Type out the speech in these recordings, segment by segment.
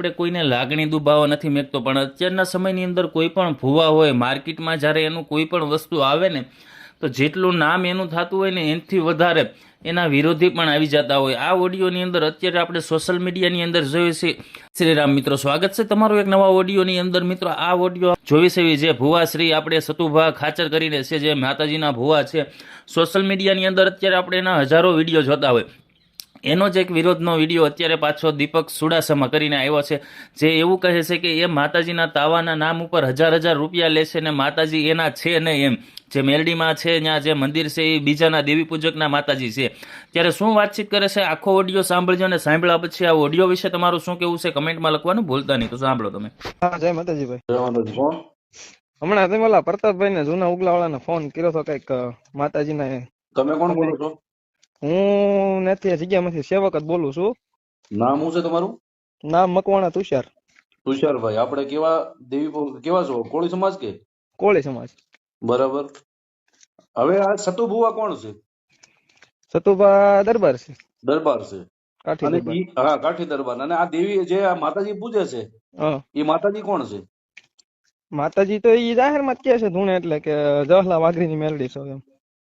આપણે કોઈને લાગણી દુભાવવા નથી મેકતો, પણ અત્યારના સમયની અંદર કોઈ પણ ભૂવા હોય માર્કેટમાં જ્યારે એનું કોઈ પણ વસ્તુ આવે ને તો જેટલું નામ એનું થતું હોય ને એનાથી વધારે એના વિરોધી પણ આવી જતા હોય. આ ઓડિયોની અંદર અત્યારે આપણે સોશિયલ મીડિયાની અંદર જોઈએ છે. શ્રી રામ મિત્રો, સ્વાગત છે તમારું એક નવા ઓડિયોની અંદર. મિત્રો, આ ઓડિયો જોઈ છે જે ભુવા શ્રી આપણે સતુભા ખાચર કરીને છે, જે માતાજીના ભુવા છે. સોશિયલ મીડિયાની અંદર અત્યારે આપણે એના હજારો વિડીયો જોતા હોય. એનો જ એક વિરોધનો વિડીયો અત્યારે પાછો દીપક સુડાસમા કરીને આવ્યો છે, જે એવું કહે છે કે એ માતાજીના તાવાના નામ ઉપર હજાર હજાર રૂપિયા લે છે ને માતાજી એના છે નહીં એમ. જે મેલડીમાં છે ત્યાં જે મંદિર છે એ બીજાના દેવી પૂજકના માતાજી છે. ત્યારે શું વાતચીત કરે છે આખો ઓડિયો સાંભળજો, અને સાંભળ્યા પછી આ ઓડિયો વિશે તમારું શું કેવું છે કમેન્ટમાં લખવાનું ભૂલતા નહીં. તો સાંભળો તમે. હા, જય માતાજી ભાઈ. જય માતાજી. કોણ? હમણાં તમે ઓલા પ્રતાપભાઈ ને જૂના ઉગલાવાળાને ફોન કર્યો હતો કઈક માતાજીના. તમે કોણ બોલો છો? હું નથી જગ્યામાંથી સેવક જ બોલું છું. નામ શું છે તમારું? નામ મકવાણા તુષાર. તુષારભાઈ, આપણે કેવા કેવા છો? કોળી સમાજ કે કોળી સમાજ. બરાબર. હવે આ સતુભુવા કોણ છે? સતુભા દરબાર છે, દરબાર છે. કાઠી અને દરબાર. હા, કાઠી દરબાર. અને આ દેવી જે આ માતાજી પૂજે છે હા, એ માતાજી કોણ છે? માતાજી તો ઈ જાહેર માં જ કે છે ધૂણે, એટલે કે જહલા વાઘરીની મેલડી છો એમ.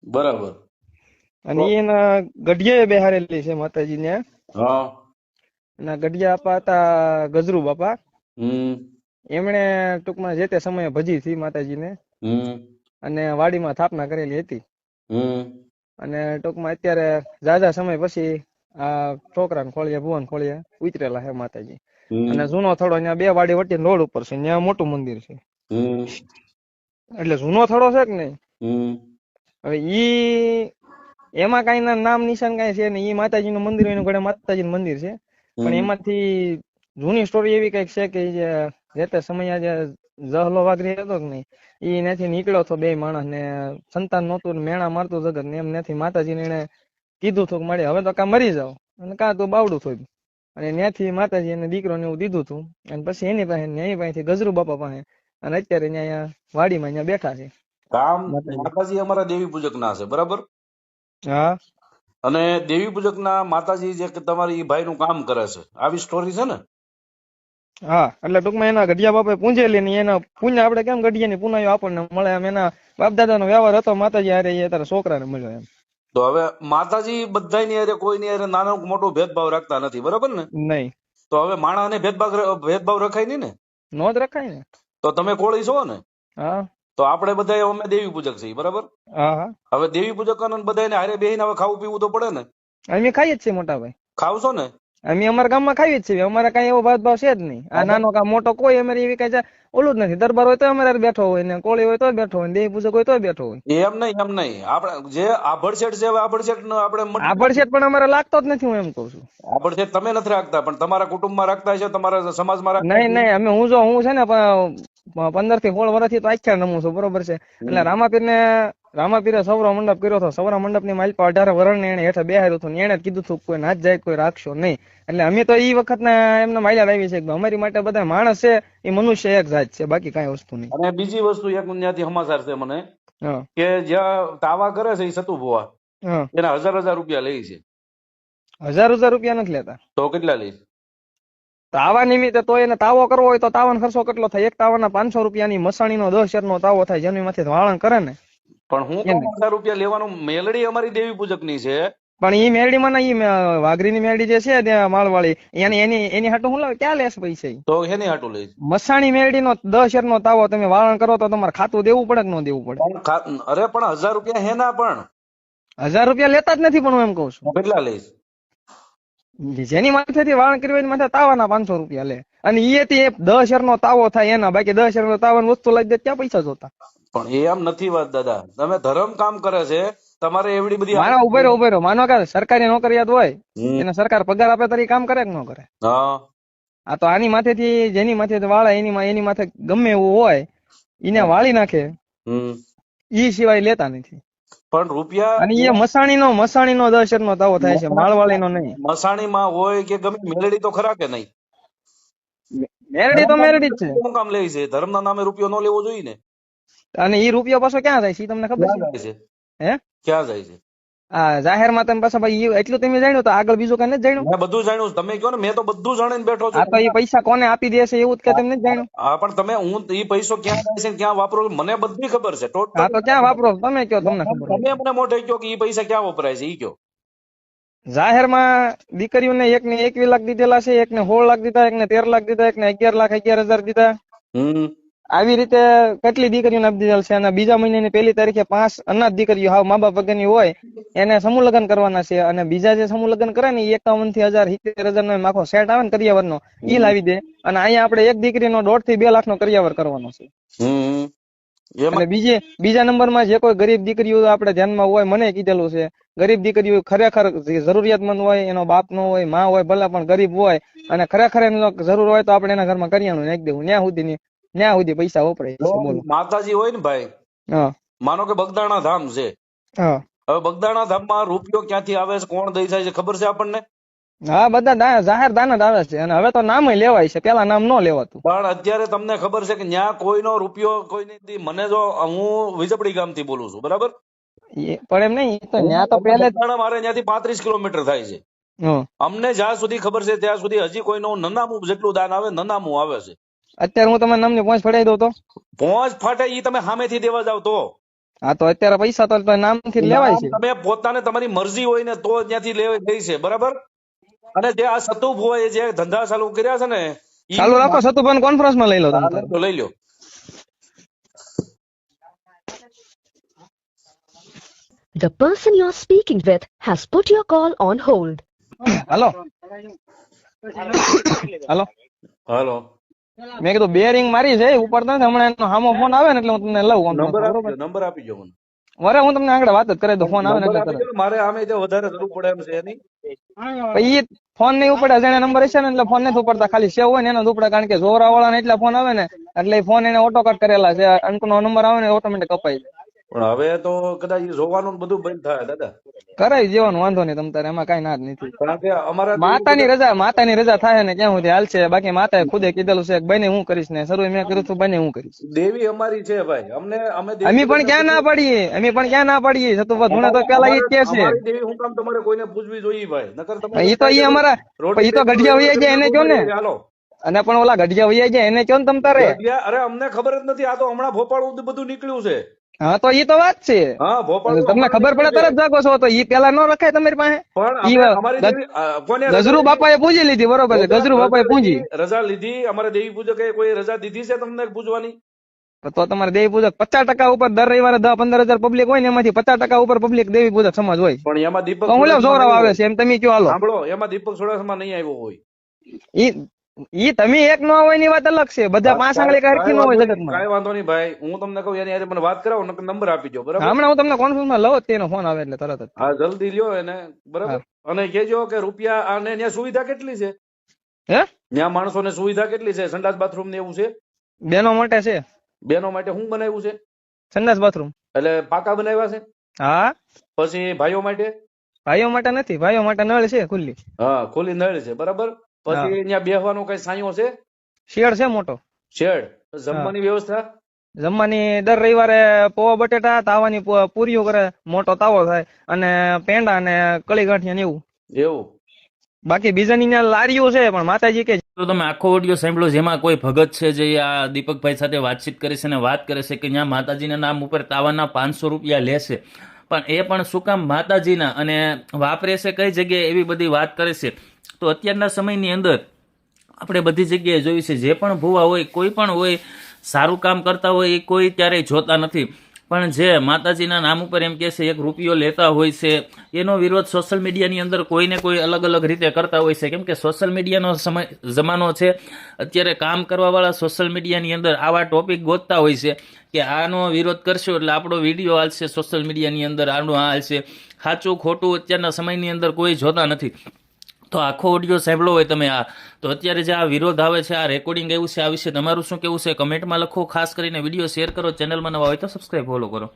બરાબર. અને ઈ એના ગઢિયાએ બેહારેલી છે માતાજી ને. હા. એના ગઢિયા આપા હતા ગજરુ બાપા. હમ એમણે ટૂંકમાં જે તે સમયે ભજી હતી માતાજીને હમ અને વાડીમાં સ્થાપના કરેલી હતી. હમ અને ટૂંકમાં અત્યારે ઝાઝા સમય પછી આ છોકરાને ખોળિયા ભુવન ખોળિયા ઉતરેલા છે માતાજી. અને જૂનો થડો ત્યાં બે વાડી વચ્ચે રોડ ઉપર છે, ત્યાં મોટું મંદિર છે. હમ એટલે જૂનો થડો છે કે નહીં. હમ હવે ઈ એમાં કઈ નામ નિશાન કઈ છે ને, ઈ માતાજી નું મંદિર એનું ઘરે માતાજી નું મંદિર છે. પણ એમાંથી જૂની સ્ટોરી એવી કઈક છે કે જે તે સમય જે જહલો વાઘરી હતો કે નહીં, ઈ ત્યાંથી નીકળ્યો હતો બે માણસ ને સંતાન નહોતું ને મેણા મારતું જગત ને, એમ ત્યાંથી માતાજીને એને કીધું હતું કે મારે હવે તો કાં મરી જાવ અને કાં તો બાવડું થોડું. અને ત્યાંથી માતાજી એને દીકરો ને એવું દીધું હતું. અને પછી એની પાસેથી ગજરુ બાપા પાસે, અને અત્યારે અહીંયા વાડીમાં અહીંયા બેઠા છે. કામ માતાજી અમારા દેવી પૂજક ના છે, બરાબર. હા, અને દેવી પૂજક ના માતાજી જે તમારી ભાઈ નું કામ કરે છે, આવી સ્ટોરી છે ને? હા, એટલે ટૂંકમાં એના ગઢિયા બાપા પૂંજેલી ને એના પુણ્ય આપણે કેમ ગઢિયાની પુનાયો આપણને મળે એમ એના બાપ દાદાનો વ્યવહાર હતો માતાજી હારે, એ તારા છોકરાને મળ્યો એમ. તો હવે માતાજી બધાની હારે કોઈની હારે નાનો મોટો ભેદભાવ રાખતા નથી, બરાબર ને? નહીં, તો હવે માણસને ભેદભાવ રખાય નહીં ને? નો જ રખાય ને. તો તમે કોળી છો ને, હા તો આપણે બધા અમે દેવી પૂજક છીએ, બરાબર. હા હા, હવે દેવી પૂજક બધાને હારે બેહીને હવે ખાવું પીવું તો પડે ને? અમે ખાઈએ જ છીએ મોટા ભાઈ. ખાવ છો ને? અમે અમારા ગામમાં ખાઈએ જ છીએ, અમારે કઈ એવો ભેદભાવ છે જ નહીં. આ નાનો કા મોટો કોઈ અમારે એવી કઈ ઓલું જ નથી. દરબાર હોય તો અમારે બેઠો હોય ને, કોળી હોય તો બેઠો હોય, દેવી પૂજક હોય તો બેઠો હોય. એમ નહીં, એમ નહીં. આપણે જે આભડશેઠ છે, હવે આભડશેઠ આપણે આભડશેઠ પણ અમારે લાગતો જ નથી, હું એમ કઉ છું. આભડશેઠ તમે નથી રાખતા, પણ તમારા કુટુંબમાં રાખતા છે, તમારા સમાજમાં રાખતા. નહીં નહીં, અમે હું છે ને 15 થી 16 વર્ષથી તો આખ્યા નમું છું, બરોબર છે. એટલે રામાપીરે સૌરા મંડપ કર્યો હતો. સૌરા મંડપ ની માલિક 18 વર્ષ ને એને હેઠળ બેહાર્યું હતું. એને જ કીધું હતું કોઈ નાચ જાય કોઈ રાખશો નહીં. એટલે અમે તો ઈ વખત ના એમને માલ્યા લાવી છે કે અમારી માટે બધા માણસ છે એ મનુષ્ય એક જાત છે, બાકી કઈ વસ્તુ નહીં. અને બીજી વસ્તુ એક ત્યાંથી સમાચાર છે મને હા કે જ્યાં તાવા કરે છે એ સતુભુવા, હા, એના હજાર રૂપિયા લે છે. 1000 રૂપિયા નથી લેતા. તો કેટલા લે? તાવા નિમિત્તે તો એને તાવો કરવો હોય તો તાવાનો ખર્ચો કેટલો થાય? એક તાવાના 500 રૂપિયાની મસાણીનો 10 શેરનો તાવો થાય, જેની માંથી વાળણ કરે ને. પણ હું તો 1000 રૂપિયા લેવાનું. મેલડી અમારી દેવી પૂજક ની છે, પણ ઈ મેરડીમાં ના, ઈ વાઘરીની મેરડી જે છે ત્યાં માળવાળી, એની હાટું હું લાવે ક્યાં લેશ પૈસા? તો એની હાટું લે. મસાણી મેરડી નો 10 શેરનો તાવો તમે વાળણ કરો તો તમારે ખાતું દેવું પડે કે ન દેવું પડે? અરે પણ 1000 રૂપિયા હેના પણ 1000 રૂપિયા લેતા જ નથી. પણ હું એમ કઉ છું કેટલા લઈશ? જેની માથેથી વાળણ કર્યું એની માથે તાવાના 500 રૂપિયા લે. અને ઈ 10 શેરનો તાવો થાય એના, બાકી 10 શેરનો તાવાની વસ્તુ લઈ દે ત્યાં પૈસા જોતા. પણ એ એમ નથી વાત દાદા. તમે ધર્મ કામ કરે છે, તમારે એવડી બધી મારા ઉભે રહ્યો માનો કે સરકારી નોકરિયાત હોય એને સરકાર પગાર આપે તો કામ કરે કે ન કરે? હા. આ તો આની માથેથી જેની માથે વાળે એની માથે ગમે એવું હોય એને વાળી નાખે, ઈ સિવાય લેતા નથી. પણ રૂપિયા અને એ મસાણીનો 10 શેરનો તાવો થાય છે, માળવાળીનો નહીં. મસાણીમાં હોય કે ગમે, મેલડી તો ખરા કે નહીં? મેરડી તો મેરડી જ છે. શું કામ લે છે? ધર્મના નામે રૂપિયો ન લેવો જોઈએ ને. અને ઈ રૂપિયો પાછો ક્યાં જાય છે તમને ખબર ક્યાં જાય છે? હે? ક્યાં જાય છે? આ જાહેરમાં તમે પાછા ભાઈ એટલું તમે જાણ્યું તો આગળ બીજું કઈ નથી જાણ્યું? મેં બધું જાણ્યું, તમે કહો ને, મેં તો બધું જાણીને બેઠો આ છું. તો એ પૈસા કોને આપી દેશે એવું જ કે તમે નથી જાણ્યું? હા, પણ તમે હું એ પૈસો ક્યાં જાય છે ને ક્યાં વાપરો છો, મને બધી ખબર છે. હા તો ક્યાં વાપરો તમે કયો, તમને ખબર હોય. તમે મને મોઢે કહો કે એ પૈસા ક્યાં વપરાય છે, ઈ કહો. જાહેરમાં દીકરીઓને એકને 21 લાખ દીધેલા છે, એકને 16 લાખ દીધા, એકને 13 લાખ દીધા, એકને 11,11,000 દીધા. આવી રીતે કેટલી દીકરીઓને આપી દીધેલ છે. અને બીજા મહિનાની 1લી તારીખે 5 અનાથ દીકરીઓ હાવ મા બાપ વગરની હોય એને સમૂહ લગ્ન કરવાના છે. અને બીજા જે સમૂહ લગ્ન કરે ને 51 થી 1,000 નો આખો સેટ આવે ને કરિયાવરનો, ઈ લાવી દે. અને અહીંયા આપણે એક દીકરીનો 1.5 થી 2 લાખનો કરિયાવર કરવાનો છે. અને બીજા નંબરમાં જે કોઈ ગરીબ દીકરીઓ આપણે ધ્યાનમાં હોય, મને કીધેલું છે, ગરીબ દીકરીઓ ખરેખર જરૂરિયાતમંદ હોય, એનો બાપ નો હોય, માં હોય, ભલે પણ ગરીબ હોય અને ખરેખર એનો જરૂર હોય તો આપણે એના ઘરમાં કરિયાણું નાખી દેવું. ન્યા સુધી પૈસા વપરાય છે. બોલો. માતાજી હોય ને ભાઈ, હા માનો કે બગદાણા ધામ છે. હા હવે બગદાણા ધામમાં રૂપિયો ક્યાંથી આવે છે, કોણ દઈ જાય છે, ખબર છે આપણને? હા બધા જાહેર દાન જ આવે છે. અને હવે તો નામ લેવાય છે, પેલા નામ ન લેવાતું. પણ અત્યારે તમને ખબર છે કે ન્યા કોઈનો રૂપિયો કોઈ નથી. મને જો, હું વિજપડી ગામથી બોલું છું, બરાબર? પણ એમ નહીં, તો ન્યા તો પહેલે બગદાણા મારે ત્યાંથી 35 કિલોમીટર થાય છે. અમને જ્યાં સુધી ખબર છે ત્યાં સુધી હજી કોઈનું નનામું જેટલું દાન આવે, નનામું આવે છે. અત્યારે હું તમારા નામની પહોંચ પડાવી દઉં તો પહોંચ ફાટે ઈ તમે સામેથી દેવા જાવ તો. હા તો અત્યારે પૈસા તો નામથી લેવાય છે. તમે પોતાને તમારી મરજી હોય ને તો ત્યાંથી લઈ છે, બરાબર? અને જે આ સતુભ હોય, જે ધંધા ચાલુ કર્યા છે ને, ચાલુ રાખો. સતુભાઈ કોન્ફરન્સમાં લઈ લો તમે. તો લઈ લો. The person you're speaking with has put your call on hold. હાલો હાલો હાલો, મેં કીધું બે રિંગ મારી છે ઉપર તો હમણાં એનો સામો ફોન આવે ને એટલે હું તમને લઉં. નંબર આપી દો મને. વરે હું તમને આગળ વાત જ કરી દઉં. ફોન આવે ને એટલે તરત. મારે આમે વધારે જરૂર પડે એમ છે એની. ઈ ફોન નહીં ઉપડે, જેને નંબર હશે ને એટલે ફોન નથી ઉપડતા, ખાલી સેવ હોય ને એનો જ ઉપડે. કારણ કે જોરા વાળા ને એટલા ફોન આવે ને એટલે ફોન એને ઓટો કટ કરેલા છે. અંકનો નંબર આવે ને ઓટોમેટિક કપાઈ જાય. પણ હવે તો કદાચ જોવાનું બધું બંધ થાય દાદા. કરાવી દેવાનું, વાંધો નહીં તમ તારે, એમાં કઈ ના જ નથી. કારણ કે અમારા માતાની રજા થાય ને ક્યાં સુધી હાલશે. બાકી માતાએ ખુદે કીધેલું છે કે બને હું કરીશ ને શરૂ મેં કર્યું હતું, બને હું કરીશ. દેવી અમારી છે ભાઈ. અમે પણ ક્યાં ના પાડીએ સતુભા ધૂણે તો પેલા ઈ જ કે છે. દેવી હું કામ તમારે કોઈને પૂછવી જોઈએ ભાઈ? નકર તમે ઈ તો ઈ અમારા ઈ તો ગઢિયા વૈયા જાય એને કયો ને. હાલો. અને પણ ઓલા ગઢિયા વૈયા જાય એને કયો ને તમ તારે. અરે અમને ખબર જ નથી. આ તો હમણાં ભોપાળ બધું નીકળ્યું છે. હા તો ઈ તો વાત છે. હા, ભોપાળ તમને ખબર પડે તરત જાગો છો. તો ઈ પેલા નો રખાય તમારી પાસે. પણ ગજરુ બાપાએ પૂજી લીધી, બરોબર છે? ગજરુ બાપાએ પૂજી રજા લીધી. અમારે દેવી પૂજકે કોઈ રજા દીધી છે તમને પૂજવાની? તો તમારે દેવી પૂજક 50% ઉપર દર રવિવારે 10-15 હજાર પબ્લિક હોય ને એમાંથી 50% ઉપર પબ્લિક દેવી પૂજક સમાજ હોય. પણ એમાં દીપક સૌરાવ આવે છે એમ તમે કયો. હાલો સાંભળો, એમાં દીપક સોડાસમાં નહીં આવ્યો હોય. ઈ તમે એક નો હોય ની વાત અલગ છે. બધા 5 આંગળી હરખી નો હોય જગતમાં. કાઈ વાંધો નહીં ભાઈ, હું તમને કહું એની હારે મને વાત કરાવો, નંબર આપી દો, બરાબર? હમણાં હું તમને કોન્ફરન્સમાં લઉં તેનો ફોન આવે એટલે તરત જ. હા, જલ્દી લ્યો એને, બરાબર? અને કેજો કે રૂપિયા આને ત્યાં સુવિધા કેટલી છે? હે, ત્યાં માણસોને સુવિધા કેટલી છે? સંડાસ બાથરૂમ ને એવું છે? બેનો માટે છે. બેનો માટે શું બનાવ્યું છે? સંડાસ બાથરૂમ એટલે પાકા બનાવ્યા છે? હા. પછી ભાઈઓ માટે? ભાઈઓ માટે નથી, ભાઈઓ માટે નળ છે ખુલ્લી. હા, ખુલ્લી નળ છે, બરાબર. પછી ત્યાં બેહવાનો કઈ સાંયો છે? શેડ છે મોટો. શેડ. જમવાની વ્યવસ્થા? જમવાની દર રવિવારે પૌવા બટેટા, તાવાની પૂરીઓ કરે, મોટો તાવો થાય, અને પેંડા અને કળી ગાંઠિયા ને એવું. એવું? બાકી બીજાની લારીઓ છે પણ માતાજી કે. તો તમે આખો ઓડિયો સાંભળ્યો, જેમાં કોઈ ભગત છે જે આ દીપકભાઈ સાથે વાતચીત કરે છે અને વાત કરે છે કે ત્યાં માતાજીના નામ ઉપર તાવાના 500 રૂપિયા લેશે. પણ એ પણ શું કામ માતાજીના, અને વાપરે છે કઈ જગ્યાએ, એવી બધી વાત કરે છે. તો અત્યારના સમયની અંદર આપણે બધી જગ્યાએ જોયું છે, જે પણ ભૂવા હોય, કોઈ પણ હોય, સારું કામ કરતા હોય એ કોઈ ક્યારેય જોતા નથી. પણ જે માતાજીના નામ ઉપર એમ કહે છે 1 રૂપિયો લેતા હોય છે, એનો વિરોધ સોશિયલ મીડિયાની અંદર કોઈને કોઈ અલગ અલગ રીતે કરતા હોય છે. કેમ કે સોશિયલ મીડિયાનો જમાનો છે. અત્યારે કામ કરવાવાળા સોશિયલ મીડિયાની અંદર આવા ટોપિક ગોતતા હોય છે કે આનો વિરોધ કરશો એટલે આપણો વિડીયો હાલશે સોશિયલ મીડિયાની અંદર, આનું આ હાલશે. સાચું ખોટું અત્યારના સમયની અંદર કોઈ જોતા નથી. તો આખો ઓડિયો સાંભળો હોય તમે આ, તો અત્યારે જે આ વિરોધ આવે છે, આ રેકોર્ડિંગ આવ્યું છે, આ વિશે તમારું શું કેવું છે કમેન્ટમાં લખો. ખાસ કરીને વિડીયો શેર કરો, ચેનલમાં નવા હોય તો સબસ્ક્રાઈબ ફોલો કરો.